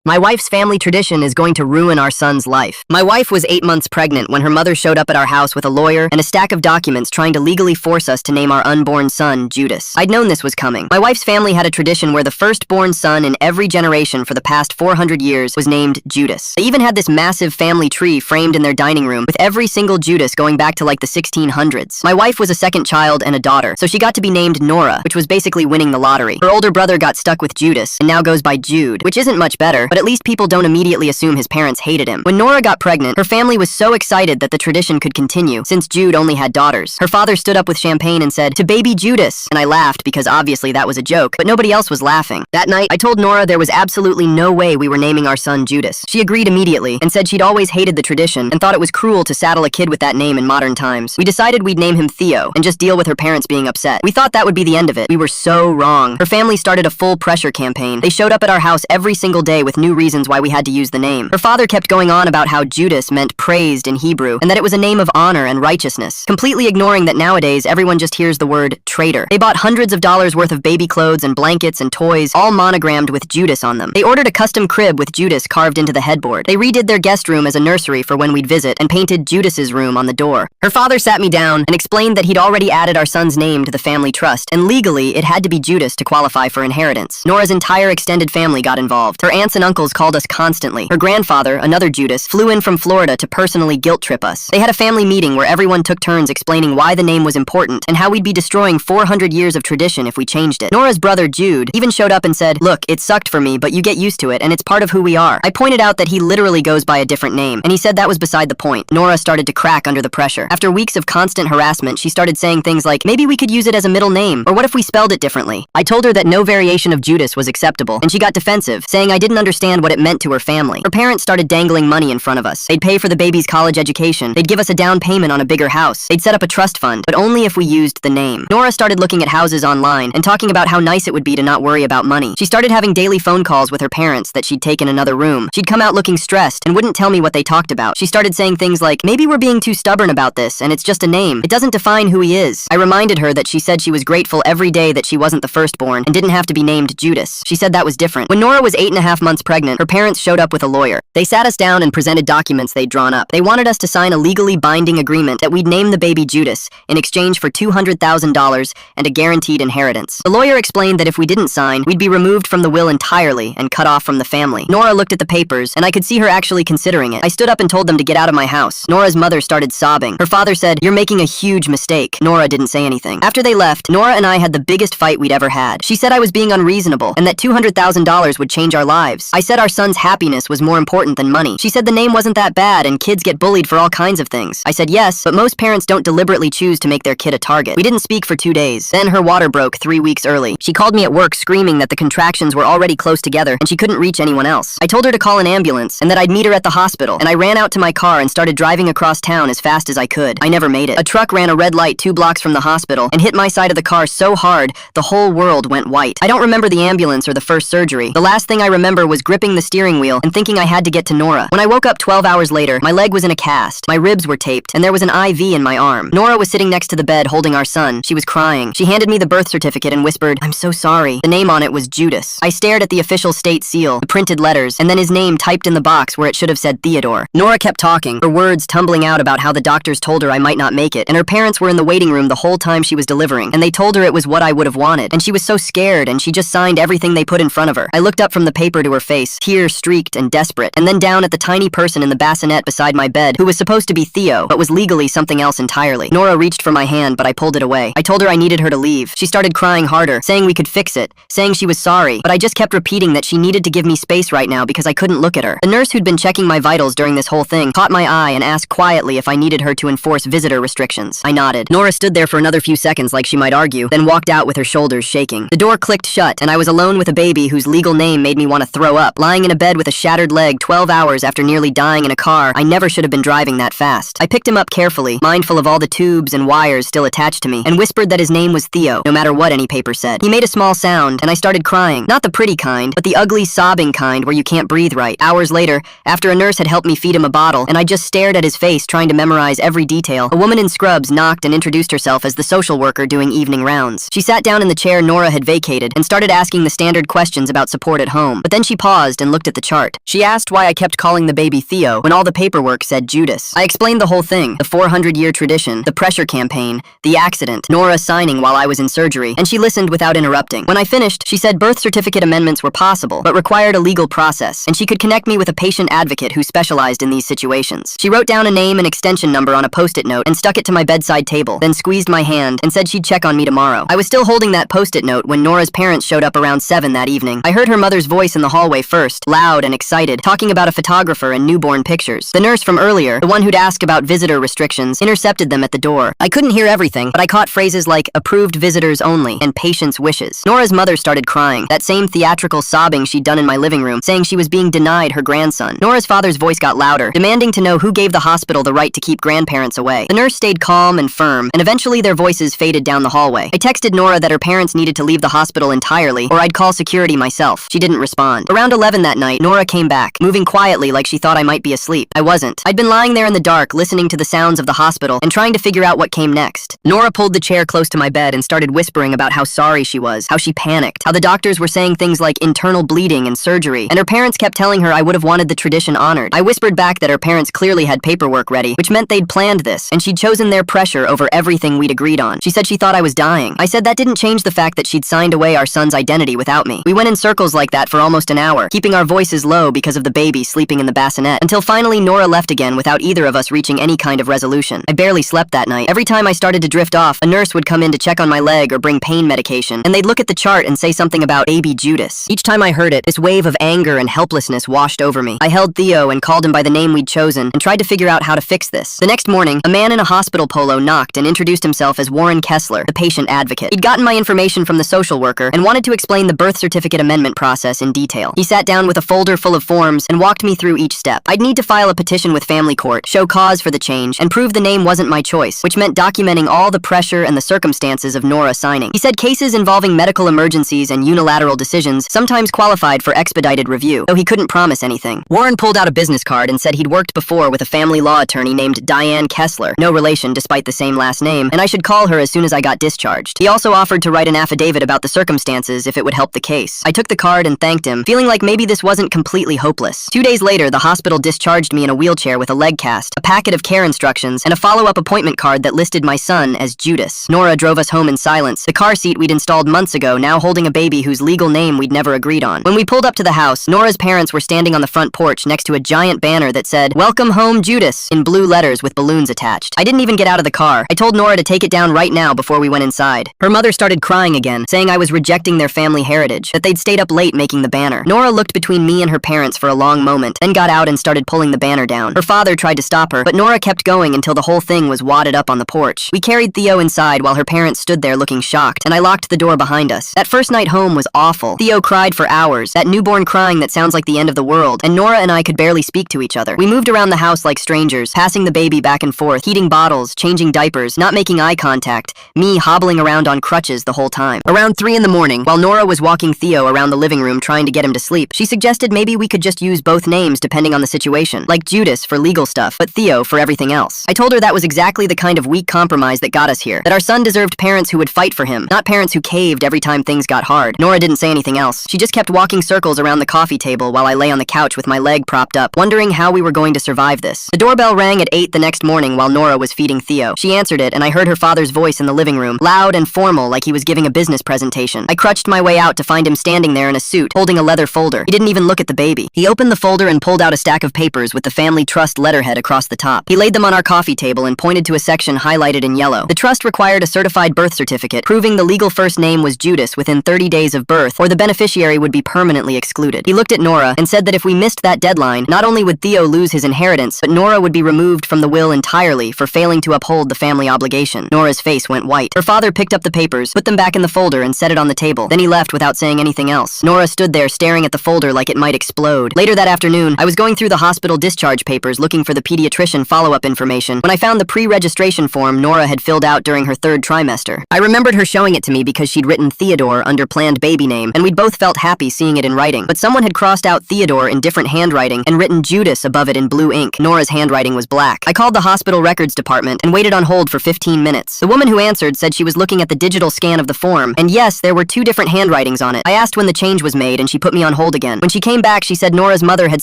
My wife's family tradition is going to ruin our son's life. My wife was 8 months pregnant when her mother showed up at our house with a lawyer and a stack of documents trying to legally force us to name our unborn son Judas. I'd known this was coming. My wife's family had a tradition where the firstborn son in every generation for the past 400 years was named Judas. They even had this massive family tree framed in their dining room with every single Judas going back to like the 1600s. My wife was a second child and a daughter, so she got to be named Nora, which was basically winning the lottery. Her older brother got stuck with Judas and now goes by Jude, which isn't much better, but at least people don't immediately assume his parents hated him. When Nora got pregnant, her family was so excited that the tradition could continue, since Jude only had daughters. Her father stood up with champagne and said, "To baby Judas," and I laughed because obviously that was a joke, but nobody else was laughing. That night, I told Nora there was absolutely no way we were naming our son Judas. She agreed immediately and said she'd always hated the tradition and thought it was cruel to saddle a kid with that name in modern times. We decided we'd name him Theo and just deal with her parents being upset. We thought that would be the end of it. We were so wrong. Her family started a full pressure campaign. They showed up at our house every single day with new reasons why we had to use the name. Her father kept going on about how Judas meant praised in Hebrew and that it was a name of honor and righteousness, completely ignoring that nowadays everyone just hears the word traitor. They bought hundreds of dollars worth of baby clothes and blankets and toys, all monogrammed with Judas on them. They ordered a custom crib with Judas carved into the headboard. They redid their guest room as a nursery for when we'd visit and painted Judas's room on the door. Her father sat me down and explained that he'd already added our son's name to the family trust, and legally it had to be Judas to qualify for inheritance. Nora's entire extended family got involved. Her aunts and uncles called us constantly. Her grandfather, another Judas, flew in from Florida to personally guilt trip us. They had a family meeting where everyone took turns explaining why the name was important and how we'd be destroying 400 years of tradition if we changed it. Nora's brother, Jude, even showed up and said, "Look, it sucked for me, but you get used to it, and it's part of who we are." I pointed out that he literally goes by a different name, and he said that was beside the point. Nora started to crack under the pressure. After weeks of constant harassment, she started saying things like, maybe we could use it as a middle name, or what if we spelled it differently? I told her that no variation of Judas was acceptable, and she got defensive, saying I didn't understand what it meant to her family. Her parents started dangling money in front of us. They'd pay for the baby's college education. They'd give us a down payment on a bigger house. They'd set up a trust fund, but only if we used the name. Nora started looking at houses online and talking about how nice it would be to not worry about money. She started having daily phone calls with her parents that she'd taken another room. She'd come out looking stressed and wouldn't tell me what they talked about. She started saying things like, maybe we're being too stubborn about this and it's just a name. It doesn't define who he is. I reminded her that she said she was grateful every day that she wasn't the firstborn and didn't have to be named Judas. She said that was different. When Nora was 8.5 months pregnant, her parents showed up with a lawyer. They sat us down and presented documents they'd drawn up. They wanted us to sign a legally binding agreement that we'd name the baby Judas in exchange for $200,000 and a guaranteed inheritance. The lawyer explained that if we didn't sign, we'd be removed from the will entirely and cut off from the family. Nora looked at the papers, and I could see her actually considering it. I stood up and told them to get out of my house. Nora's mother started sobbing. Her father said, "You're making a huge mistake." Nora didn't say anything. After they left, Nora and I had the biggest fight we'd ever had. She said I was being unreasonable and that $200,000 would change our lives. I said our son's happiness was more important than money. She said the name wasn't that bad and kids get bullied for all kinds of things. I said yes, but most parents don't deliberately choose to make their kid a target. We didn't speak for 2 days. Then her water broke 3 weeks early. She called me at work screaming that the contractions were already close together and she couldn't reach anyone else. I told her to call an ambulance and that I'd meet her at the hospital, and I ran out to my car and started driving across town as fast as I could. I never made it. A truck ran a red light 2 blocks from the hospital and hit my side of the car so hard, the whole world went white. I don't remember the ambulance or the first surgery. The last thing I remember was gripping the steering wheel and thinking I had to get to Nora. When I woke up 12 hours later, my leg was in a cast, my ribs were taped, and there was an IV in my arm. Nora was sitting next to the bed holding our son. She was crying. She handed me the birth certificate and whispered, "I'm so sorry." The name on it was Judas. I stared at the official state seal, the printed letters, and then his name typed in the box where it should have said Theodore. Nora kept talking, her words tumbling out about how the doctors told her I might not make it, and her parents were in the waiting room the whole time she was delivering, and they told her it was what I would have wanted, and she was so scared, and she just signed everything they put in front of her. I looked up from the paper to her face, tear-streaked and desperate, and then down at the tiny person in the bassinet beside my bed, who was supposed to be Theo, but was legally something else entirely. Nora reached for my hand, but I pulled it away. I told her I needed her to leave. She started crying harder, saying we could fix it, saying she was sorry, but I just kept repeating that she needed to give me space right now because I couldn't look at her. The nurse who'd been checking my vitals during this whole thing caught my eye and asked quietly if I needed her to enforce visitor restrictions. I nodded. Nora stood there for another few seconds like she might argue, then walked out with her shoulders shaking. The door clicked shut, and I was alone with a baby whose legal name made me want to throw up, lying in a bed with a shattered leg 12 hours after nearly dying in a car I never should have been driving that fast. I picked him up carefully, mindful of all the tubes and wires still attached to me, and whispered that his name was Theo, no matter what any paper said. He made a small sound, and I started crying. Not the pretty kind, but the ugly, sobbing kind where you can't breathe right. Hours later, after a nurse had helped me feed him a bottle, and I just stared at his face trying to memorize every detail, a woman in scrubs knocked and introduced herself as the social worker doing evening rounds. She sat down in the chair Nora had vacated and started asking the standard questions about support at home, but then she paused paused and looked at the chart. She asked why I kept calling the baby Theo when all the paperwork said Judas. I explained the whole thing, the 400-year tradition, the pressure campaign, the accident, Nora signing while I was in surgery, and she listened without interrupting. When I finished, she said birth certificate amendments were possible, but required a legal process, and she could connect me with a patient advocate who specialized in these situations. She wrote down a name and extension number on a post-it note and stuck it to my bedside table, then squeezed my hand and said she'd check on me tomorrow. I was still holding that post-it note when Nora's parents showed up around 7 that evening. I heard her mother's voice in the hallway first, loud and excited, talking about a photographer and newborn pictures. The nurse from earlier, the one who'd asked about visitor restrictions, intercepted them at the door. I couldn't hear everything, but I caught phrases like approved visitors only and patient's wishes. Nora's mother started crying, that same theatrical sobbing she'd done in my living room, saying she was being denied her grandson. Nora's father's voice got louder, demanding to know who gave the hospital the right to keep grandparents away. The nurse stayed calm and firm, and eventually their voices faded down the hallway. I texted Nora that her parents needed to leave the hospital entirely, or I'd call security myself. She didn't respond. Around 11 that night, Nora came back, moving quietly like she thought I might be asleep. I wasn't. I'd been lying there in the dark, listening to the sounds of the hospital and trying to figure out what came next. Nora pulled the chair close to my bed and started whispering about how sorry she was, how she panicked, how the doctors were saying things like internal bleeding and surgery, and her parents kept telling her I would have wanted the tradition honored. I whispered back that her parents clearly had paperwork ready, which meant they'd planned this, and she'd chosen their pressure over everything we'd agreed on. She said she thought I was dying. I said that didn't change the fact that she'd signed away our son's identity without me. We went in circles like that for almost an hour, keeping our voices low because of the baby sleeping in the bassinet, until finally Nora left again without either of us reaching any kind of resolution. I barely slept that night. Every time I started to drift off, a nurse would come in to check on my leg or bring pain medication, and they'd look at the chart and say something about baby Judas. Each time I heard it, this wave of anger and helplessness washed over me. I held Theo and called him by the name we'd chosen and tried to figure out how to fix this. The next morning, a man in a hospital polo knocked and introduced himself as Warren Kessler, the patient advocate. He'd gotten my information from the social worker and wanted to explain the birth certificate amendment process in detail. He sat down with a folder full of forms and walked me through each step. I'd need to file a petition with family court, show cause for the change, and prove the name wasn't my choice, which meant documenting all the pressure and the circumstances of Nora signing. He said cases involving medical emergencies and unilateral decisions sometimes qualified for expedited review, though he couldn't promise anything. Warren pulled out a business card and said he'd worked before with a family law attorney named Diane Kessler, no relation despite the same last name, and I should call her as soon as I got discharged. He also offered to write an affidavit about the circumstances if it would help the case. I took the card and thanked him, feeling like maybe this wasn't completely hopeless. 2 days later, the hospital discharged me in a wheelchair with a leg cast, a packet of care instructions, and a follow-up appointment card that listed my son as Judas. Nora drove us home in silence, the car seat we'd installed months ago now holding a baby whose legal name we'd never agreed on. When we pulled up to the house, Nora's parents were standing on the front porch next to a giant banner that said, "Welcome home, Judas," in blue letters with balloons attached. I didn't even get out of the car. I told Nora to take it down right now before we went inside. Her mother started crying again, saying I was rejecting their family heritage, that they'd stayed up late making the banner. Nora looked between me and her parents for a long moment, then got out and started pulling the banner down. Her father tried to stop her, but Nora kept going until the whole thing was wadded up on the porch. We carried Theo inside while her parents stood there looking shocked, and I locked the door behind us. That first night home was awful. Theo cried for hours, that newborn crying that sounds like the end of the world, and Nora and I could barely speak to each other. We moved around the house like strangers, passing the baby back and forth, heating bottles, changing diapers, not making eye contact, me hobbling around on crutches the whole time. Around 3 in the morning, while Nora was walking Theo around the living room trying to get him to sleep, she suggested maybe we could just use both names depending on the situation, like Judas for legal stuff, but Theo for everything else. I told her that was exactly the kind of weak compromise that got us here, that our son deserved parents who would fight for him, not parents who caved every time things got hard. Nora didn't say anything else. She just kept walking circles around the coffee table while I lay on the couch with my leg propped up, wondering how we were going to survive this. The doorbell rang at 8 the next morning while Nora was feeding Theo. She answered it, and I heard her father's voice in the living room, loud and formal like he was giving a business presentation. I crutched my way out to find him standing there in a suit, holding a leather folder. He didn't even look at the baby. He opened the folder and pulled out a stack of papers with the family trust letterhead across the top. He laid them on our coffee table and pointed to a section highlighted in yellow. The trust required a certified birth certificate, proving the legal first name was Judas within 30 days of birth, or the beneficiary would be permanently excluded. He looked at Nora and said that if we missed that deadline, not only would Theo lose his inheritance, but Nora would be removed from the will entirely for failing to uphold the family obligation. Nora's face went white. Her father picked up the papers, put them back in the folder, and set it on the table. Then he left without saying anything else. Nora stood there staring at the folder like it might explode. Later that afternoon, I was going through the hospital discharge papers looking for the pediatrician follow-up information when I found the pre-registration form Nora had filled out during her 3rd trimester. I remembered her showing it to me because she'd written Theodore under planned baby name, and we'd both felt happy seeing it in writing. But someone had crossed out Theodore in different handwriting and written Judas above it in blue ink. Nora's handwriting was black. I called the hospital records department and waited on hold for 15 minutes. The woman who answered said she was looking at the digital scan of the form, and yes, there were 2 different handwritings on it. I asked when the change was made, and she put me on hold hold again. When she came back, she said Nora's mother had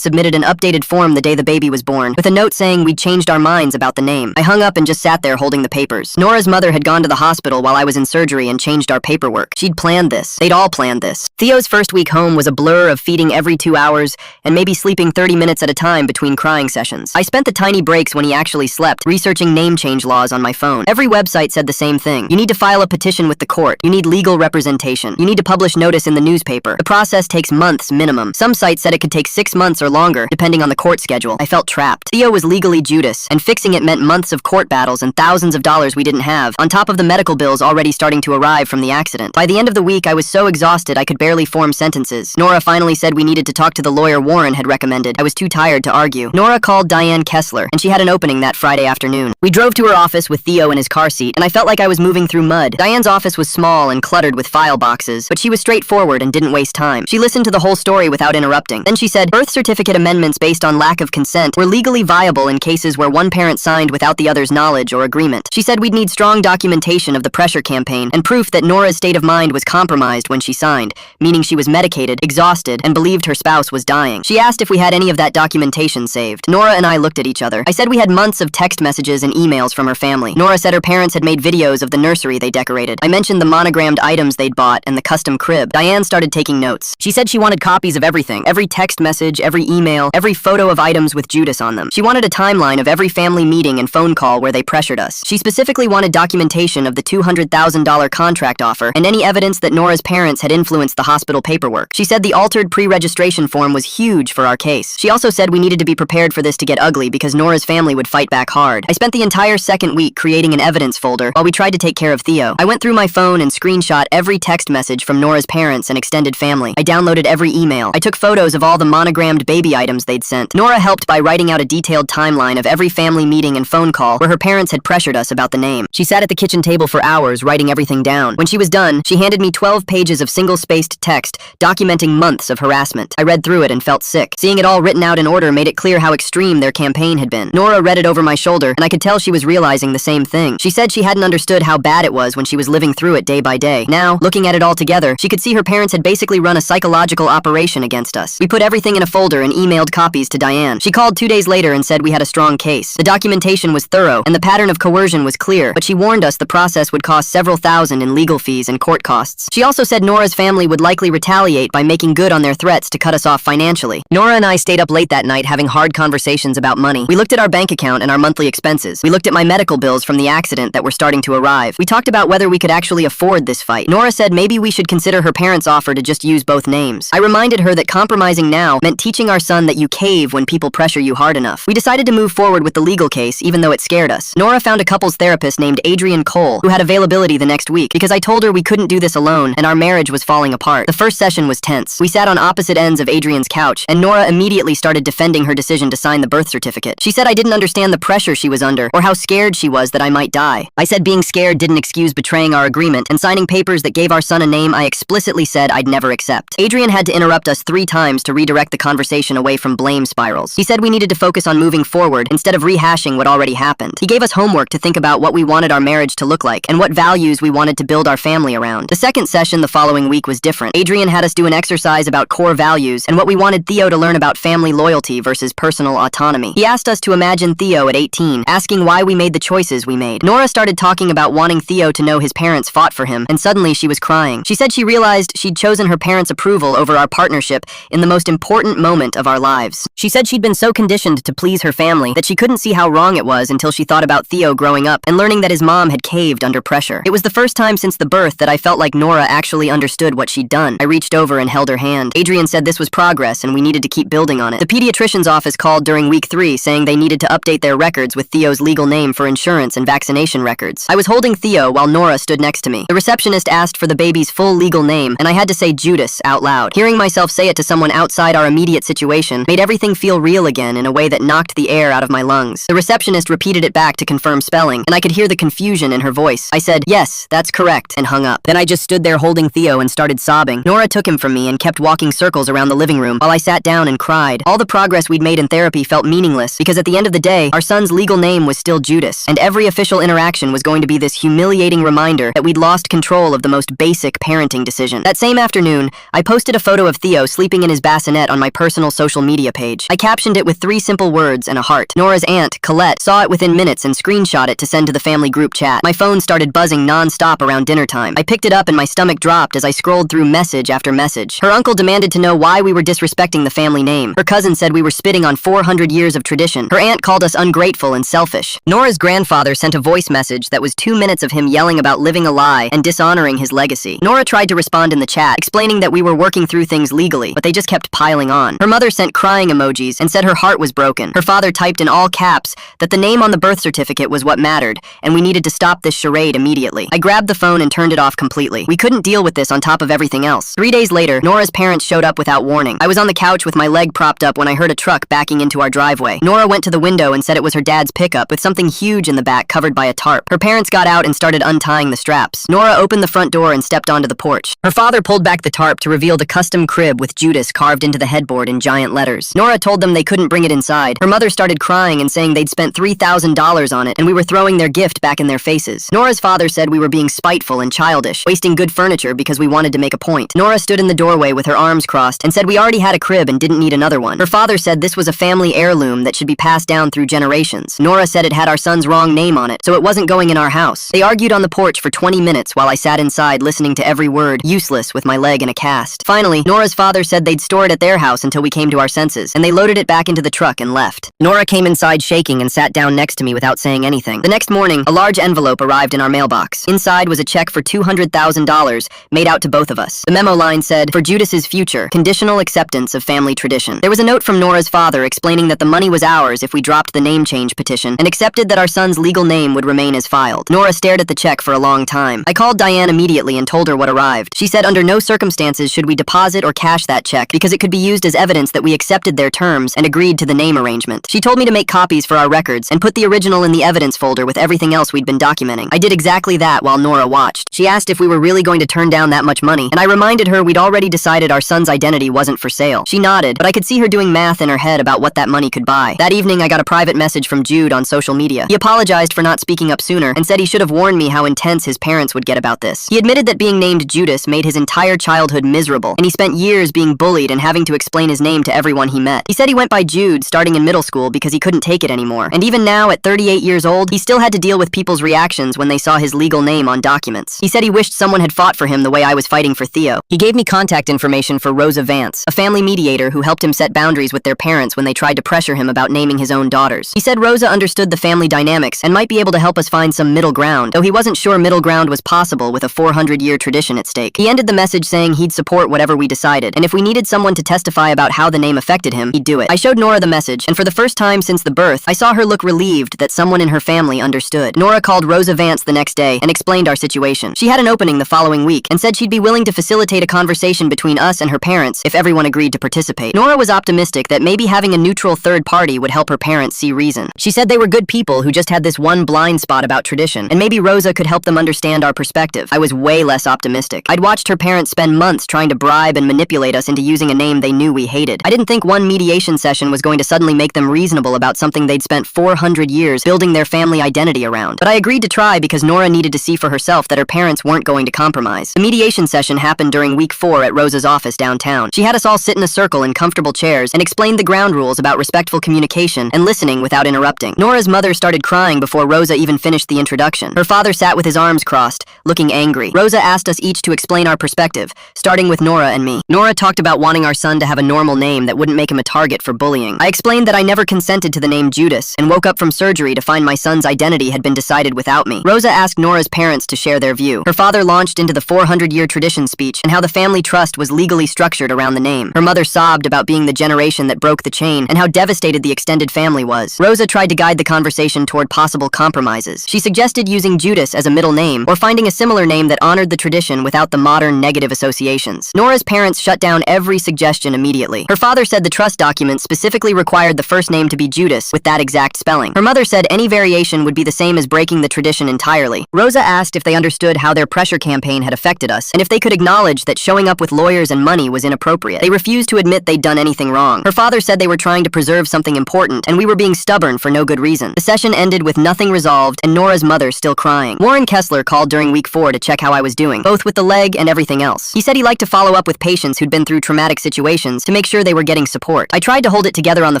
submitted an updated form the day the baby was born, with a note saying we'd changed our minds about the name. I hung up and just sat there holding the papers. Nora's mother had gone to the hospital while I was in surgery and changed our paperwork. She'd planned this. They'd all planned this. Theo's first week home was a blur of feeding every 2 hours and maybe sleeping 30 minutes at a time between crying sessions. I spent the tiny breaks when he actually slept researching name change laws on my phone. Every website said the same thing. You need to file a petition with the court. You need legal representation. You need to publish notice in the newspaper. The process takes months minimum. Some sites said it could take 6 months or longer, depending on the court schedule. I felt trapped. Theo was legally Judas, and fixing it meant months of court battles and thousands of dollars we didn't have, on top of the medical bills already starting to arrive from the accident. By the end of the week, I was so exhausted I could barely form sentences. Nora finally said we needed to talk to the lawyer Warren had recommended. I was too tired to argue. Nora called Diane Kessler, and she had an opening that Friday afternoon. We drove to her office with Theo in his car seat, and I felt like I was moving through mud. Diane's office was small and cluttered with file boxes, but she was straightforward and didn't waste time. She listened to the whole story without interrupting. Then she said, birth certificate amendments based on lack of consent were legally viable in cases where one parent signed without the other's knowledge or agreement. She said we'd need strong documentation of the pressure campaign and proof that Nora's state of mind was compromised when she signed, meaning she was medicated, exhausted, and believed her spouse was dying. She asked if we had any of that documentation saved. Nora and I looked at each other. I said we had months of text messages and emails from her family. Nora said her parents had made videos of the nursery they decorated. I mentioned the monogrammed items they'd bought and the custom crib. Diane started taking notes. She said she wanted copies of everything, every text message, every email, every photo of items with Judas on them. She wanted a timeline of every family meeting and phone call where they pressured us. She specifically wanted documentation of the $200,000 contract offer and any evidence that Nora's parents had influenced the hospital paperwork. She said the altered pre-registration form was huge for our case. She also said we needed to be prepared for this to get ugly because Nora's family would fight back hard. I spent the entire second week creating an evidence folder while we tried to take care of Theo. I went through my phone and screenshot every text message from Nora's parents and extended family. I downloaded every email. I took photos of all the monogrammed baby items they'd sent. Nora helped by writing out a detailed timeline of every family meeting and phone call where her parents had pressured us about the name. She sat at the kitchen table for hours writing everything down. When she was done, she handed me 12 pages of single-spaced text documenting months of harassment. I read through it and felt sick. Seeing it all written out in order made it clear how extreme their campaign had been. Nora read it over my shoulder, and I could tell she was realizing the same thing. She said she hadn't understood how bad it was when she was living through it day by day. Now, looking at it all together, she could see her parents had basically run a psychological operation against us. We put everything in a folder and emailed copies to Diane. She called 2 days later and said we had a strong case. The documentation was thorough, and the pattern of coercion was clear, but she warned us the process would cost several thousand in legal fees and court costs. She also said Nora's family would likely retaliate by making good on their threats to cut us off financially. Nora and I stayed up late that night having hard conversations about money. We looked at our bank account and our monthly expenses. We looked at my medical bills from the accident that were starting to arrive. We talked about whether we could actually afford this fight. Nora said maybe we should consider her parents' offer to just use both names. I reminded her that compromising now meant teaching our son that you cave when people pressure you hard enough. We decided to move forward with the legal case even though it scared us. Nora found a couples therapist named Adrian Cole who had availability the next week because I told her we couldn't do this alone and our marriage was falling apart. The first session was tense. We sat on opposite ends of Adrian's couch and Nora immediately started defending her decision to sign the birth certificate. She said I didn't understand the pressure she was under or how scared she was that I might die. I said being scared didn't excuse betraying our agreement and signing papers that gave our son a name I explicitly said I'd never accept. Adrian had to interrupt us 3 times to redirect the conversation away from blame spirals. He said we needed to focus on moving forward instead of rehashing what already happened. He gave us homework to think about what we wanted our marriage to look like and what values we wanted to build our family around. The second session the following week was different. Adrian had us do an exercise about core values and what we wanted Theo to learn about family loyalty versus personal autonomy. He asked us to imagine Theo at 18, asking why we made the choices we made. Nora started talking about wanting Theo to know his parents fought for him, and suddenly she was crying. She said she realized she'd chosen her parents' approval over our partnership in the most important moment of our lives. She said she'd been so conditioned to please her family that she couldn't see how wrong it was until she thought about Theo growing up and learning that his mom had caved under pressure. It was the first time since the birth that I felt like Nora actually understood what she'd done. I reached over and held her hand. Adrian said this was progress and we needed to keep building on it. The pediatrician's office called during week 3 saying they needed to update their records with Theo's legal name for insurance and vaccination records. I was holding Theo while Nora stood next to me. The receptionist asked for the baby's full legal name and I had to say Judas out loud. Hearing myself say it to someone outside our immediate situation made everything feel real again in a way that knocked the air out of my lungs. The receptionist repeated it back to confirm spelling and I could hear the confusion in her voice. I said, "Yes, that's correct," and hung up. Then I just stood there holding Theo and started sobbing. Nora took him from me and kept walking circles around the living room while I sat down and cried. All the progress we'd made in therapy felt meaningless because at the end of the day, our son's legal name was still Judas, and every official interaction was going to be this humiliating reminder that we'd lost control of the most basic parenting decision. That same afternoon, I posted a photo of Theo sleeping in his bassinet on my personal social media page. I captioned it with 3 simple words and a heart. Nora's aunt, Colette, saw it within minutes and screenshot it to send to the family group chat. My phone started buzzing non-stop around dinner time. I picked it up and my stomach dropped as I scrolled through message after message. Her uncle demanded to know why we were disrespecting the family name. Her cousin said we were spitting on 400 years of tradition. Her aunt called us ungrateful and selfish. Nora's grandfather sent a voice message that was 2 minutes of him yelling about living a lie and dishonoring his legacy. Nora tried to respond in the chat, explaining that we were working through things legally, but they just kept piling on. Her mother sent crying emojis and said her heart was broken. Her father typed in all caps that the name on the birth certificate was what mattered, and we needed to stop this charade immediately. I grabbed the phone and turned it off completely. We couldn't deal with this on top of everything else. 3 days later, Nora's parents showed up without warning. I was on the couch with my leg propped up when I heard a truck backing into our driveway. Nora went to the window and said it was her dad's pickup with something huge in the back covered by a tarp. Her parents got out and started untying the straps. Nora opened the front door and stepped onto the porch. Her father pulled back the tarp to reveal the custom crib with Judas carved into the headboard in giant letters. Nora told them they couldn't bring it inside. Her mother started crying and saying they'd spent $3,000 on it and we were throwing their gift back in their faces. Nora's father said we were being spiteful and childish, wasting good furniture because we wanted to make a point. Nora stood in the doorway with her arms crossed and said we already had a crib and didn't need another one. Her father said this was a family heirloom that should be passed down through generations. Nora said it had our son's wrong name on it, so it wasn't going in our house. They argued on the porch for 20 minutes while I sat inside listening to every word, useless with my leg in a cast. Finally, Nora's father said they'd store it at their house until we came to our senses, and they loaded it back into the truck and left. Nora came inside shaking and sat down next to me without saying anything. The next morning, a large envelope arrived in our mailbox. Inside was a check for $200,000 made out to both of us. The memo line said, "For Judas's future, conditional acceptance of family tradition." There was a note from Nora's father explaining that the money was ours if we dropped the name change petition and accepted that our son's legal name would remain as filed. Nora stared at the check for a long time. I called Diane immediately and told her what arrived. She said under no circumstances should we deposit or cash that check because it could be used as evidence that we accepted their terms and agreed to the name arrangement. She told me to make copies for our records and put the original in the evidence folder with everything else we'd been documenting. I did exactly that while Nora watched. She asked if we were really going to turn down that much money, and I reminded her we'd already decided our son's identity wasn't for sale. She nodded, but I could see her doing math in her head about what that money could buy. That evening, I got a private message from Jude on social media. He apologized for not speaking up sooner and said he should have warned me how intense his parents would get about this. He admitted that being named Judas made his entire childhood miserable, and he spent years being bullied and having to explain his name to everyone he met. He said he went by Jude starting in middle school because he couldn't take it anymore. And even now, at 38 years old, he still had to deal with people's reactions when they saw his legal name on documents. He said he wished someone had fought for him the way I was fighting for Theo. He gave me contact information for Rosa Vance, a family mediator who helped him set boundaries with their parents when they tried to pressure him about naming his own daughters. He said Rosa understood the family dynamics and might be able to help us find some middle ground, though he wasn't sure middle ground was possible with a 400-year tradition at stake. He ended the message saying he'd support whatever we decided, and if we needed someone to testify about how the name affected him, he'd do it. I showed Nora the message, and for the first time since the birth, I saw her look relieved that someone in her family understood. Nora called Rosa Vance the next day and explained our situation. She had an opening the following week and said she'd be willing to facilitate a conversation between us and her parents if everyone agreed to participate. Nora was optimistic that maybe having a neutral third party would help her parents see reason. She said they were good people who just had this one blind spot about tradition, and maybe Rosa could help them understand our perspective. I was way less optimistic. I'd watched her parents spend months trying to bribe and manipulate us into using a name they knew we hated. I didn't think one mediation session was going to suddenly make them reasonable about something they'd spent 400 years building their family identity around. But I agreed to try because Nora needed to see for herself that her parents weren't going to compromise. The mediation session happened during week 4 at Rosa's office downtown. She had us all sit in a circle in comfortable chairs and explained the ground rules about respectful communication and listening without interrupting. Nora's mother started crying before Rosa even finished the introduction. Her father sat with his arms crossed, looking angry. Rosa asked us each to explain our perspective, starting with Nora and me. Nora talked about wanting our son to have a normal name that wouldn't make him a target for bullying. I explained that I never consented to the name Judas and woke up from surgery to find my son's identity had been decided without me. Rosa asked Nora's parents to share their view. Her father launched into the 400-year tradition speech and how the family trust was legally structured around the name. Her mother sobbed about being the generation that broke the chain and how devastated the extended family was. Rosa tried to guide the conversation toward possible compromises. She suggested using Judas as a middle name or finding a similar name that honored the tradition without the modern negative associations. Nora's parents shut down every suggestion immediately. Her father said the trust document specifically required the first name to be Judas with that exact spelling. Her mother said any variation would be the same as breaking the tradition entirely. Rosa asked if they understood how their pressure campaign had affected us and if they could acknowledge that showing up with lawyers and money was inappropriate. They refused to admit they'd done anything wrong. Her father said they were trying to preserve something important and we were being stubborn for no good reason. The session ended with nothing resolved and Nora's mother still crying. Warren Kessler called during week 4 to check how I was doing, both with the leg and everything else. He said he liked to follow up with patients patients who'd been through traumatic situations to make sure they were getting support. I tried to hold it together on the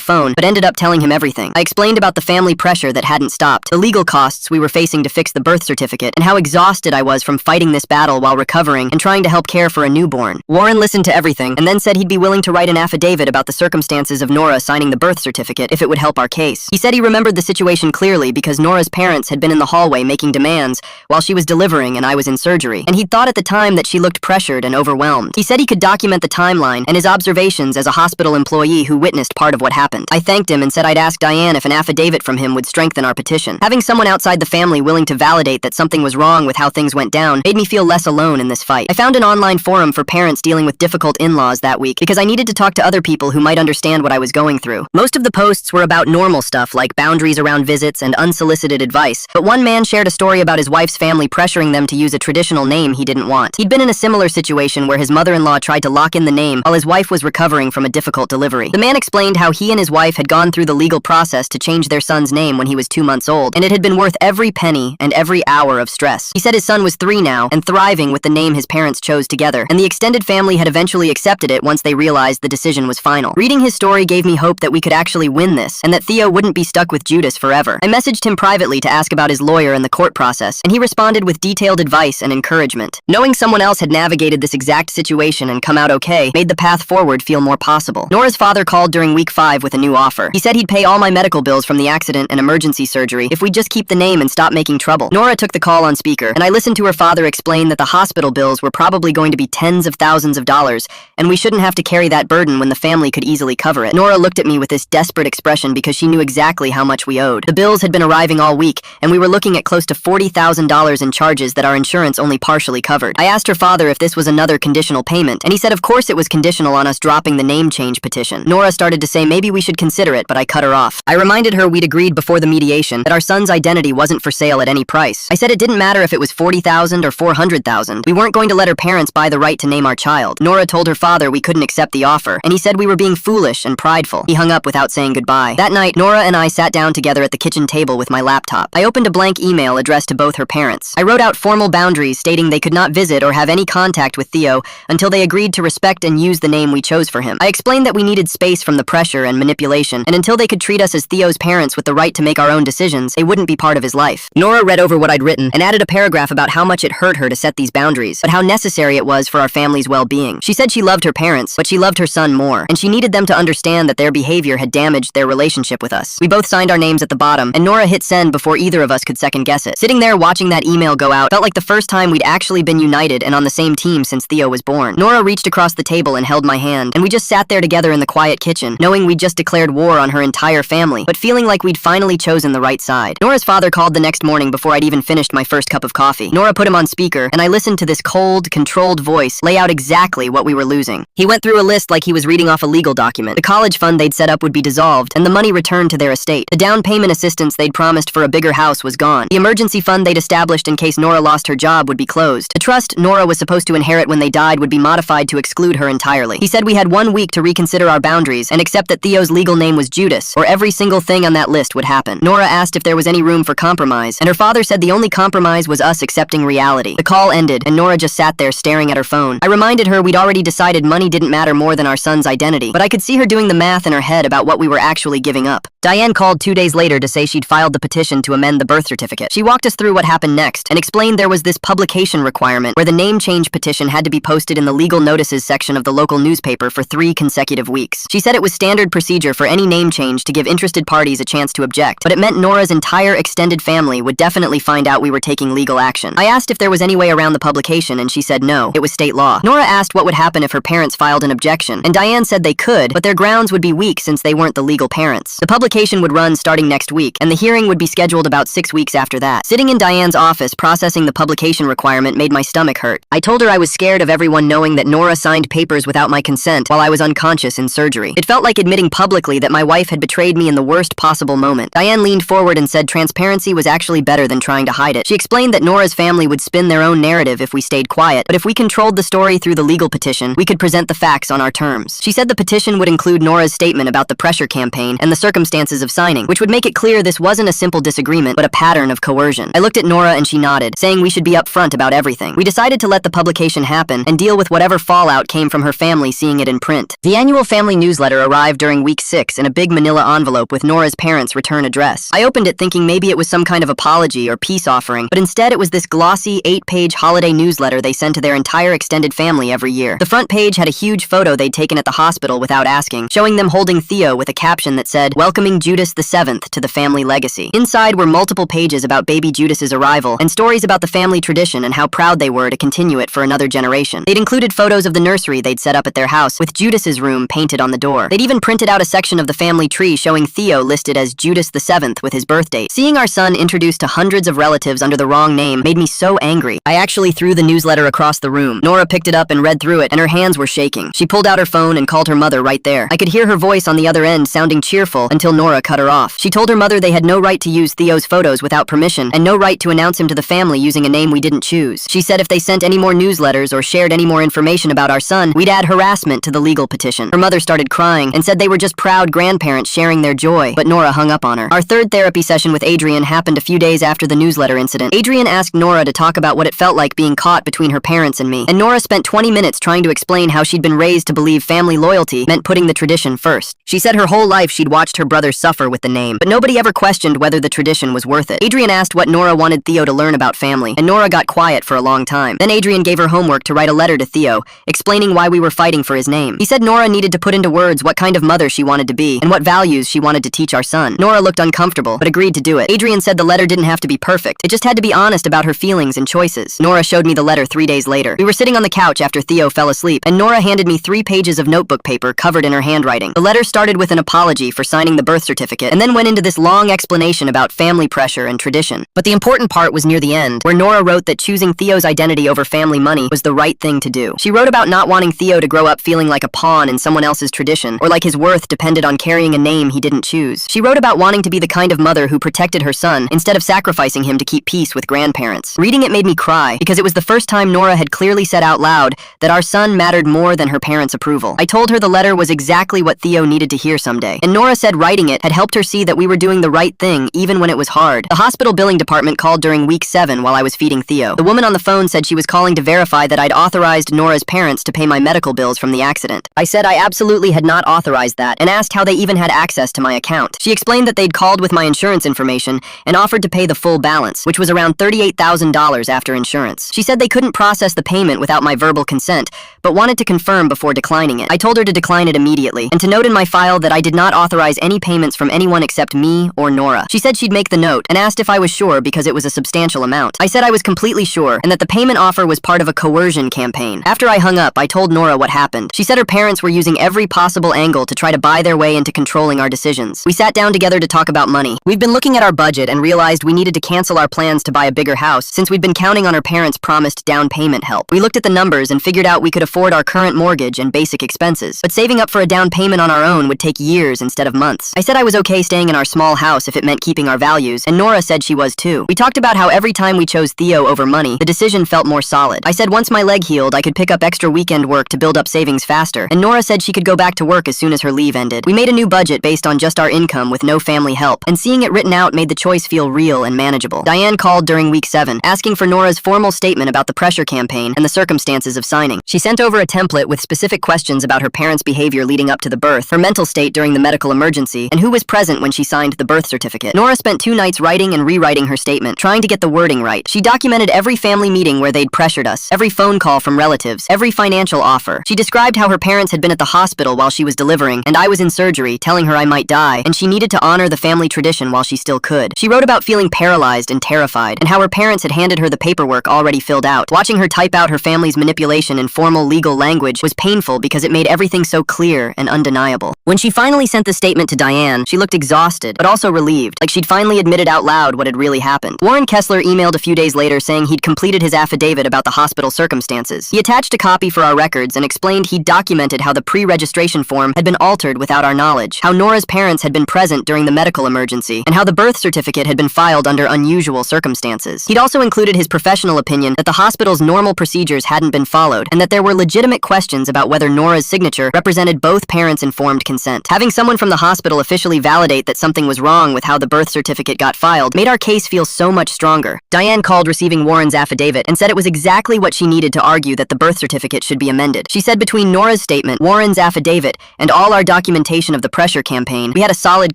phone, but ended up telling him everything. I explained about the family pressure that hadn't stopped, the legal costs we were facing to fix the birth certificate, and how exhausted I was from fighting this battle while recovering and trying to help care for a newborn. Warren listened to everything and then said he'd be willing to write an affidavit about the circumstances of Nora signing the birth certificate if it would help our case. He said he remembered the situation clearly because Nora's parents had been in the hallway making demands while she was delivering and I was in surgery, and he'd thought at the time that she looked pressured and overwhelmed. He said he could document the timeline and his observations as a hospital employee who witnessed part of what happened. I thanked him and said I'd ask Diane if an affidavit from him would strengthen our petition. Having someone outside the family willing to validate that something was wrong with how things went down made me feel less alone in this fight. I found an online forum for parents dealing with difficult in-laws that week because I needed to talk to other people who might understand what I was going through. Most of the posts were about normal stuff like boundaries around visits and unsolicited advice, but one man shared a story about his wife's family pressuring them to use a traditional name he didn't want. He'd been in a similar situation where his mother-in-law tried to lock in the name while his wife was recovering from a difficult delivery. The man explained how he and his wife had gone through the legal process to change their son's name when he was 2 months old, and it had been worth every penny and every hour of stress. He said his son was 3 now and thriving with the name his parents chose together, and the extended family had eventually accepted it once they realized the decision was final. Reading his story gave me hope that we could actually win this, and that Theo wouldn't be stuck with Judas forever. I messaged him privately to ask about his lawyer and the court process, and he responded with detailed advice and encouragement. Knowing someone else had navigated this exact situation and come out okay made the path forward feel more possible. Nora's father called during week 5 with a new offer. He said he'd pay all my medical bills from the accident and emergency surgery if we just keep the name and stop making trouble. Nora took the call on speaker, and I listened to her father explain that the hospital bills were probably going to be tens of thousands of dollars, and we shouldn't have to carry that burden when the family could easily cover it. Nora looked at me with this desperate expression because she knew exactly how much we owed. The bills had been arriving all week, and we were looking at close to $40,000 in charges that our insurance only partially covered. I asked her father if this was another conditional payment, and he said of course it was conditional on us dropping the name change petition. Nora started to say maybe we should consider it, but I cut her off. I reminded her we'd agreed before the mediation that our son's identity wasn't for sale at any price. I said it didn't matter if it was $40,000 or $400,000. We weren't going to let her parents buy the right to name our child. Nora told her father we couldn't accept the offer, and he said we were being foolish and prideful. He hung up without saying goodbye. That night, Nora and I sat down together at the kitchen table with my laptop. I opened a blank email addressed to both her parents. I wrote out formal boundaries stating they could not visit or have any contact with Theo until they agreed to respect and use the name we chose for him. I explained that we needed space from the pressure and manipulation, and until they could treat us as Theo's parents with the right to make our own decisions, they wouldn't be part of his life. Nora read over what I'd written and added a paragraph about how much it hurt her to set these boundaries, but how necessary it was for our family's well-being. She said she loved her parents, but she loved her son more, and she needed them to understand that their behavior had damaged their relationship with us. We both signed our names at the bottom, and Nora hit send before either of us could second-guess it. Sitting there watching that email go out felt like the first time we'd actually been united and on the same team since Theo was born. Nora reached across the table and held my hand, and we just sat there together in the quiet kitchen, knowing we'd just declared war on her entire family, but feeling like we'd finally chosen the right side. Nora's father called the next morning before I'd even finished my first cup of coffee. Nora put him on speaker, and I listened to this cold, controlled voice lay out exactly what we were losing. He went through a list like he was reading off a legal document. The college fund they'd set up would be dissolved, and the money returned to their estate. The down payment assistance they'd promised for a bigger house was gone. The emergency fund they'd established in case Nora lost her job would be closed. The trust Nora was supposed to inherit when they died would be modified to exclude her entirely. He said we had 1 week to reconsider our boundaries and accept that Theo's legal name was Judas, or every single thing on that list would happen. Nora asked if there was any room for compromise, and her father said the only compromise was us accepting reality. The call ended, and Nora just sat there staring at her phone. I reminded her we'd already decided money didn't matter more than our son's identity, but I could see her doing the math in her head about what we were actually giving up. Diane called 2 days later to say she'd filed the petition to amend the birth certificate. She walked us through what happened next and explained there was this publication requirement where the name change petition had to be posted in the legal notices section of the local newspaper for 3 consecutive weeks. She said it was standard procedure for any name change to give interested parties a chance to object, but it meant Nora's entire extended family would definitely find out we were taking legal action. I asked if there was any way around the publication, and she said no, it was state law. Nora asked what would happen if her parents filed an objection, and Diane said they could, but their grounds would be weak since they weren't the legal parents. The publication would run starting next week, and the hearing would be scheduled about 6 weeks after that. Sitting in Diane's office processing the publication requirement made my stomach hurt. I told her I was scared of everyone knowing that Nora signed papers without my consent while I was unconscious in surgery. It felt like admitting publicly that my wife had betrayed me in the worst possible moment. Diane leaned forward and said transparency was actually better than trying to hide it. She explained that Nora's family would spin their own narrative if we stayed quiet, but if we controlled the story through the legal petition, we could present the facts on our terms. She said the petition would include Nora's statement about the pressure campaign and the circumstances circumstances of signing, which would make it clear this wasn't a simple disagreement, but a pattern of coercion. I looked at Nora and she nodded, saying we should be upfront about everything. We decided to let the publication happen and deal with whatever fallout came from her family seeing it in print. The annual family newsletter arrived during week 6 in a big manila envelope with Nora's parents' return address. I opened it thinking maybe it was some kind of apology or peace offering, but instead it was this glossy 8-page holiday newsletter they send to their entire extended family every year. The front page had a huge photo they'd taken at the hospital without asking, showing them holding Theo with a caption that said, "Welcoming Judas the 7th to the family legacy." Inside were multiple pages about baby Judas's arrival and stories about the family tradition and how proud they were to continue it for another generation. They'd included photos of the nursery they'd set up at their house with Judas's room painted on the door. They'd even printed out a section of the family tree showing Theo listed as Judas the 7th with his birth date. Seeing our son introduced to hundreds of relatives under the wrong name made me so angry. I actually threw the newsletter across the room. Nora picked it up and read through it, and her hands were shaking. She pulled out her phone and called her mother right there. I could hear her voice on the other end sounding cheerful until Nora cut her off. She told her mother they had no right to use Theo's photos without permission and no right to announce him to the family using a name we didn't choose. She said if they sent any more newsletters or shared any more information about our son, we'd add harassment to the legal petition. Her mother started crying and said they were just proud grandparents sharing their joy, but Nora hung up on her. Our third therapy session with Adrian happened a few days after the newsletter incident. Adrian asked Nora to talk about what it felt like being caught between her parents and me, and Nora spent 20 minutes trying to explain how she'd been raised to believe family loyalty meant putting the tradition first. She said her whole life she'd watched her brother suffer with the name, but nobody ever questioned whether the tradition was worth it. Adrian asked what Nora wanted Theo to learn about family, and Nora got quiet for a long time. Then Adrian gave her homework to write a letter to Theo, explaining why we were fighting for his name. He said Nora needed to put into words what kind of mother she wanted to be, and what values she wanted to teach our son. Nora looked uncomfortable, but agreed to do it. Adrian said the letter didn't have to be perfect. It just had to be honest about her feelings and choices. Nora showed me the letter 3 days later. We were sitting on the couch after Theo fell asleep, and Nora handed me 3 pages of notebook paper covered in her handwriting. The letter started with an apology for signing the birth certificate, and then went into this long explanation about family pressure and tradition. But the important part was near the end, where Nora wrote that choosing Theo's identity over family money was the right thing to do. She wrote about not wanting Theo to grow up feeling like a pawn in someone else's tradition, or like his worth depended on carrying a name he didn't choose. She wrote about wanting to be the kind of mother who protected her son instead of sacrificing him to keep peace with grandparents. Reading it made me cry, because it was the first time Nora had clearly said out loud that our son mattered more than her parents' approval. I told her the letter was exactly what Theo needed to hear someday, and Nora said writing it had helped her see that we were doing the right thing even when it was hard. The hospital billing department called during week 7 while I was feeding Theo. The woman on the phone said she was calling to verify that I'd authorized Nora's parents to pay my medical bills from the accident. I said I absolutely had not authorized that, and asked how they even had access to my account. She explained that they'd called with my insurance information and offered to pay the full balance, which was around $38,000 after insurance. She said they couldn't process the payment without my verbal consent, but wanted to confirm before declining it. I told her to decline it immediately, and to note in my file that I did not authorize any payments from anyone except me or Nora. She said she'd make the note, and asked if I was sure because it was a substantial amount. I said I was completely sure, and that the payment offer was part of a coercion campaign. After I hung up, I told Nora what happened. She said her parents were using every possible angle to try to buy their way into controlling our decisions. We sat down together to talk about money. We've been looking at our budget and realized we needed to cancel our plans to buy a bigger house since we'd been counting on her parents' promised down payment help. We looked at the numbers and figured out we could afford our current mortgage and basic expenses, but saving up for a down payment on our own would take years instead of months. I said I was okay staying in our small house if it meant keeping our values, and Nora said she was too. We talked about how every time we chose Theo over money, the decision felt more solid. I said once my leg healed, I could pick up extra weekend work to build up savings faster, and Nora said she could go back to work as soon as her leave ended. We made a new budget based on just our income with no family help, and seeing it written out made the choice feel real and manageable. Diane called during week 7, asking for Nora's formal statement about the pressure campaign and the circumstances of signing. She sent over a template with specific questions about her parents' behavior leading up to the birth, her mental state during the medical emergency, and who was present when she signed the birth certificate. Nora spent 2 nights writing and rewriting her statement, trying to get the wording right. She documented every family meeting where they'd pressured us, every phone call from relatives, every financial offer. She described how her parents had been at the hospital while she was delivering, and I was in surgery, telling her I might die, and she needed to honor the family tradition while she still could. She wrote about feeling paralyzed and terrified, and how her parents had handed her the paperwork already filled out. Watching her type out her family's manipulation in formal legal language was painful because it made everything so clear and undeniable. When she finally sent the statement to Diane, she looked exhausted, but also relieved, like she'd finally admitted out loud what had really happened. Warren Kessler emailed a few days later saying he'd completed his affidavit about the hospital circumstances. He attached a copy for our records and explained he'd documented how the pre-registration form had been altered without our knowledge, how Nora's parents had been present during the medical emergency, and how the birth certificate had been filed under unusual circumstances. He'd also included his professional opinion that the hospital's normal procedures hadn't been followed, and that there were legitimate questions about whether Nora's signature represented both parents' informed consent. Having someone from the hospital officially validate that something was wrong with how the birth certificate got filed made our case feel so much stronger. Diane called receiving Warren's affidavit and said it was exactly what she needed to argue that the birth certificate should be amended. She said between Nora's statement, Warren's affidavit, and all our documentation of the pressure campaign, we had a solid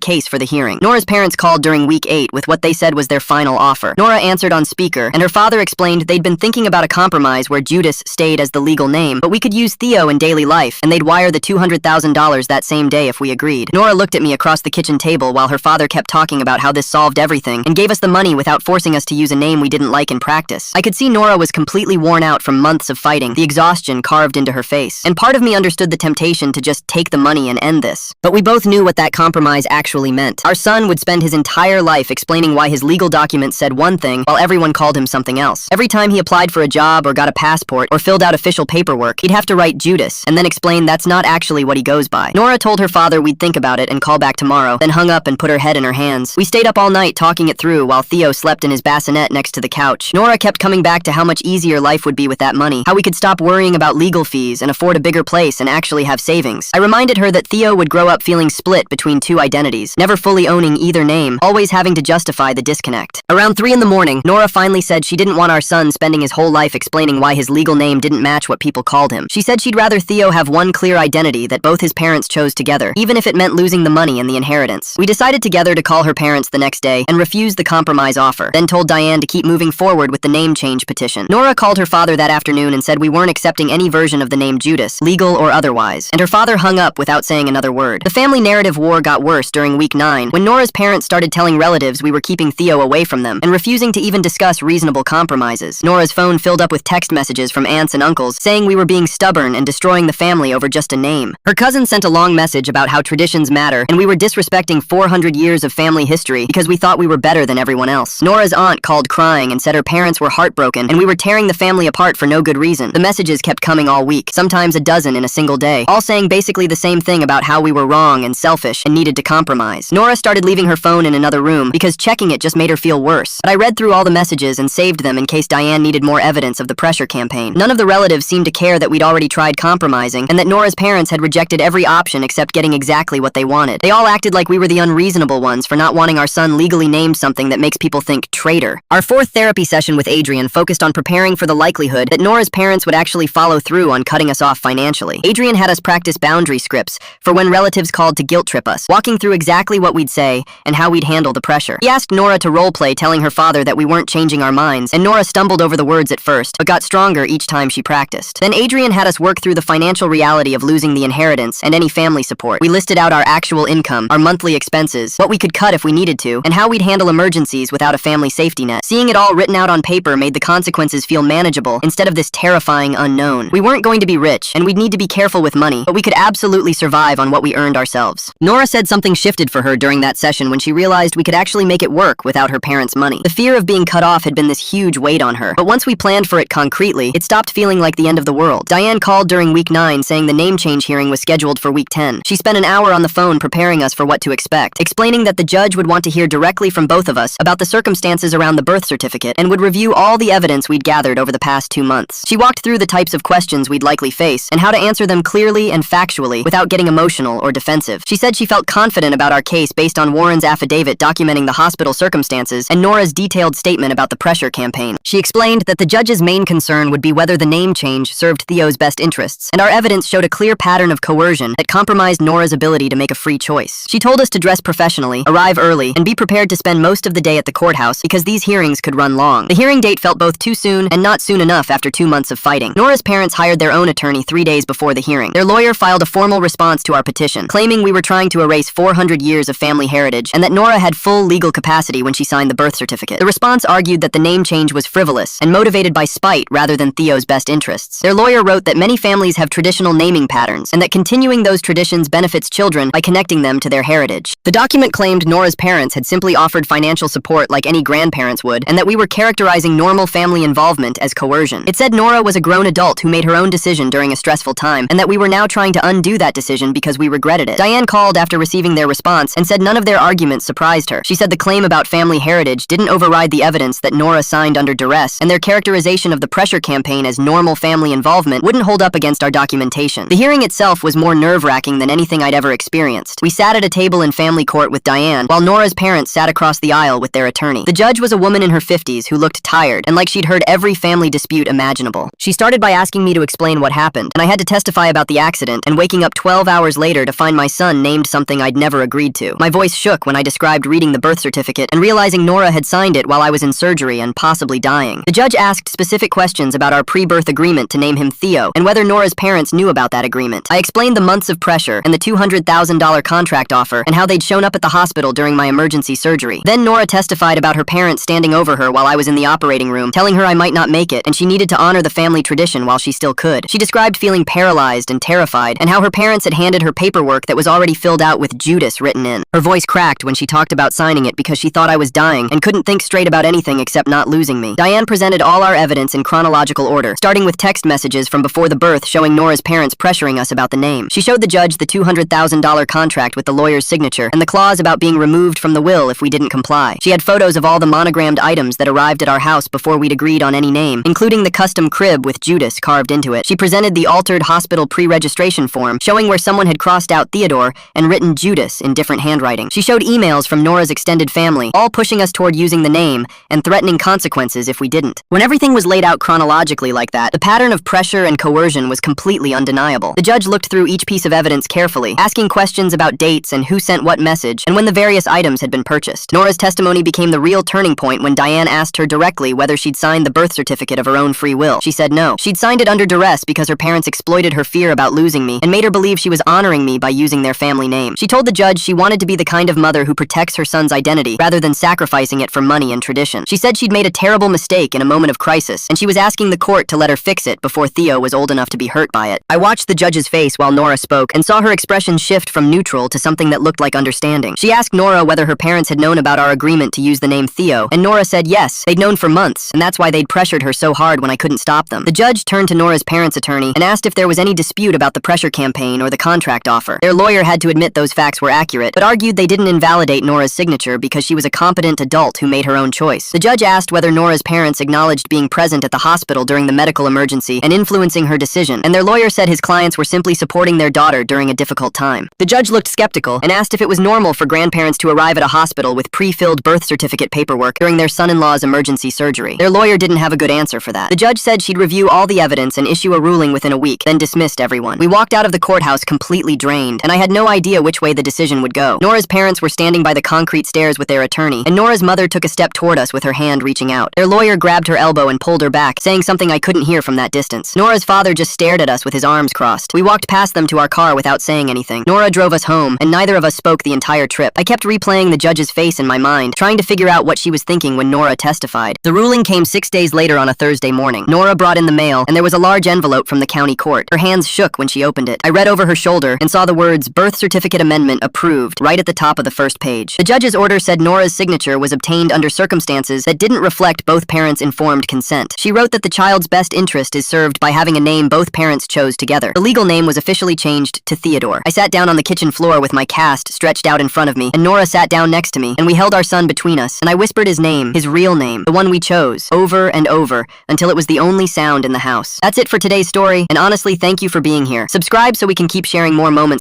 case for the hearing. Nora's parents called during week 8 with what they said was their final offer. Nora answered on speaker, and her father explained they'd been thinking about a compromise where Judas stayed as the legal name, but we could use Theo in daily life, and they'd wire the $200,000 that same day if we agreed. Nora looked at me across the kitchen table while her father kept talking about how this solved everything and gave us the money without forcing us to use a name we didn't like in practice. I could see Nora was completely worn out from months of fighting, the exhaustion carved into her face. And part of me understood the temptation to just take the money and end this. But we both knew what that compromise actually meant. Our son would spend his entire life explaining why his legal documents said one thing while everyone called him something else. Every time he applied for a job or got a passport or filled out official paperwork, he'd have to write Judas and then explain that's not actually what he goes by. Nora told her father we'd think about it and call back tomorrow, then hung up and put her head in her hands. We stayed up all night talking it through while Theo slept in his bassinet next to the couch. Nora kept coming back to how much easier life would be with that money, how we could stop worrying about legal fees and afford a bigger place and actually have savings. I reminded her that Theo would grow up feeling split between two identities, never fully owning either name, always having to justify the disconnect. Around 3 in the morning, Nora finally said she didn't want our son spending his whole life explaining why his legal name didn't match what people called him. She said she'd rather Theo have one clear identity that both his parents chose together, even if it meant losing the money and the inheritance. We decided together to call her parents the next day and refuse the compromise offer, then told Diane to keep moving forward with the name change petition. Nora called her father that afternoon and said we weren't accepting any version of the name Judas, legal or otherwise, and her father hung up without saying another word. The family narrative war got worse during week 9, when Nora's parents started telling relatives we were keeping Theo away from them and refusing to even discuss reasonable compromises. Nora's phone filled up with text messages from aunts and uncles saying we were being stubborn and destroying the family over just a name. Her cousin sent a long message about how traditions matter and we were disrespecting 400 years of family history because we thought we were better than everyone else. Nora's aunt called crying and said her parents were heartbroken and we were tearing the family apart for no good reason. The messages kept coming all week, sometimes a dozen in a single day, all saying basically the same thing about how we were wrong and selfish and needed to compromise. Nora started leaving her phone in another room because checking it just made her feel worse. But I read through all the messages and saved them in case Diane needed more evidence of the pressure campaign. None of the relatives seemed to care that we'd already tried compromising and that Nora's parents had rejected every option except getting exactly what they wanted. They all acted like we were the unreasonable ones for not wanting our son legally named something that makes people think traitor. Our 4th therapy session with Adrian focused on preparing for the likelihood that Nora's parents would actually follow through on cutting us off financially. Adrian had us practice boundary scripts for when relatives called to guilt trip us, walking through exactly what we'd say and how we'd handle the pressure. He asked Nora to roleplay telling her father that we weren't changing our minds, and Nora stumbled over the words at first, but got stronger each time she practiced. Then Adrian had us work through the financial reality of losing the inheritance and any family support. We listed out our actual income, our monthly expenses, what we could cut if we needed to, and how we'd handle emergencies without a family safety net. Seeing it all written out on paper made the consequences feel manageable instead of this terrifying unknown. We weren't going to be rich, and we'd need to be careful with money, but we could absolutely survive on what we earned ourselves. Nora said something shifted for her during that session when she realized we could actually make it work without her parents' money. The fear of being cut off had been this huge weight on her, but once we planned for it concretely, it stopped feeling like the end of the world. Diane called during week 9 saying the name change hearing was scheduled for week 10. She spent an hour on the phone preparing us for what to expect, explaining that the judge would want to hear directly from both of us about the circumstances around the birth certificate and would review all the evidence we'd gathered over the past 2 months. She walked through the types of questions we'd likely face and how to answer them clearly and factually without getting emotional or defensive. She said she felt confident about our case based on Warren's affidavit documenting the hospital circumstances and Nora's detailed statement about the pressure campaign. She explained that the judge's main concern would be whether the name change served Theo's best interests, and our evidence showed a clear pattern of coercion that compromised Nora's ability to make a free choice. She told us to dress professionally, arrive early, and be prepared to spend most of the day at the courthouse because these hearings could run long. The hearing date felt both too soon and not soon enough after 2 months of fighting. Nora's parents hired their own attorney 3 days before the hearing. Their lawyer filed a formal response to our petition, claiming we were trying to erase 400 years of family heritage and that Nora had full legal capacity when she signed the birth certificate. The response argued that the name change was frivolous and motivated by spite rather than Theo's best interests. Their lawyer wrote that many families have traditional naming patterns and that continuing those traditions benefits children by connecting them to their heritage. The document claimed Nora's parents had simply offered financial support like any grandparents would and that we were characterizing normal family involvement as coercion. It said Nora was a grown adult who made her own decision during a stressful time and that we were now trying to undo that decision because we regretted it. Diane called after receiving their response and said none of their arguments surprised her. She said the claim about family heritage didn't override the evidence that Nora signed under duress, and their characterization of the pressure campaign as normal family involvement wouldn't hold up against our documentation. The hearing itself was more nerve-wracking than anything I'd ever experienced. We sat sat at a table in family court with Diane, while Nora's parents sat across the aisle with their attorney. The judge was a woman in her 50s who looked tired and like she'd heard every family dispute imaginable. She started by asking me to explain what happened, and I had to testify about the accident and waking up 12 hours later to find my son named something I'd never agreed to. My voice shook when I described reading the birth certificate and realizing Nora had signed it while I was in surgery and possibly dying. The judge asked specific questions about our pre-birth agreement to name him Theo and whether Nora's parents knew about that agreement. I explained the months of pressure and the $200,000 contract offer and how they'd shown up at the hospital during my emergency surgery. Then Nora testified about her parents standing over her while I was in the operating room, telling her I might not make it and she needed to honor the family tradition while she still could. She described feeling paralyzed and terrified and how her parents had handed her paperwork that was already filled out with Judas written in. Her voice cracked when she talked about signing it because she thought I was dying and couldn't think straight about anything except not losing me. Diane presented all our evidence in chronological order, starting with text messages from before the birth showing Nora's parents pressuring us about the name. She showed the judge the $200,000 contract with the lawyer's signature and the clause about being removed from the will if we didn't comply. She had photos of all the monogrammed items that arrived at our house before we'd agreed on any name, including the custom crib with Judas carved into it. She presented the altered hospital pre-registration form, showing where someone had crossed out Theodore and written Judas in different handwriting. She showed emails from Nora's extended family, all pushing us toward using the name and threatening consequences if we didn't. When everything was laid out chronologically like that, the pattern of pressure and coercion was completely undeniable. The judge looked through each piece of evidence carefully, asking questions about dates and who sent what message and when the various items had been purchased. Nora's testimony became the real turning point when Diane asked her directly whether she'd signed the birth certificate of her own free will. She said no. She'd signed it under duress because her parents exploited her fear about losing me and made her believe she was honoring me by using their family name. She told the judge she wanted to be the kind of mother who protects her son's identity rather than sacrificing it for money and tradition. She said she'd made a terrible mistake in a moment of crisis, and she was asking the court to let her fix it before Theo was old enough to be hurt by it. I watched the judge's face while Nora spoke and saw her expression shift from neutral to something that looked like understanding. She asked Nora whether her parents had known about our agreement to use the name Theo, and Nora said yes, they'd known for months, and that's why they'd pressured her so hard when I couldn't stop them. The judge turned to Nora's parents' attorney and asked if there was any dispute about the pressure campaign or the contract offer. Their lawyer had to admit those facts were accurate, but argued they didn't invalidate Nora's signature because she was a competent adult who made her own choice. The judge asked whether Nora's parents acknowledged being present at the hospital during the medical emergency and influencing her decision, and their lawyer said his clients were simply supporting their daughter during a difficult time. The judge looked skeptical and asked if it was normal for grandparents to arrive at a hospital with pre-filled birth certificate paperwork during their son-in-law's emergency surgery. Their lawyer didn't have a good answer for that. The judge said she'd review all the evidence and issue a ruling within a week, then dismissed everyone. We walked out of the courthouse completely drained, and I had no idea which way the decision would go. Nora's parents were standing by the concrete stairs with their attorney, and Nora's mother took a step toward us with her hand reaching out. Their lawyer grabbed her elbow and pulled her back, saying something I couldn't hear from that distance. Nora's father just stared at us with his arms crossed. We walked past them to our car without saying anything. Nora drove us home, and neither of us spoke the entire trip. I kept replaying the judge's face in my mind, trying to figure out what she was thinking when Nora testified. The ruling came 6 days later on a Thursday morning. Nora brought in the mail, and there was a large envelope from the county court. Her hands shook when she opened it. I read over her shoulder and saw the words "Birth Certificate Amendment Approved" right at the top of the first page. The judge's order said Nora's signature was obtained under circumstances that didn't reflect both parents' informed consent. She wrote that the child's best interest is served by having a name both parents chose together. The legal name was officially changed to Theodore. I sat down on the kitchen floor with my cast stretched out in front of me, and Nora sat down next to me, and we held our son between us, and I whispered his name, his real name, the one we chose, over and over, until it was the only sound in the house. That's it for today's story, and honestly, thank you for being here. Subscribe so we can keep sharing more moments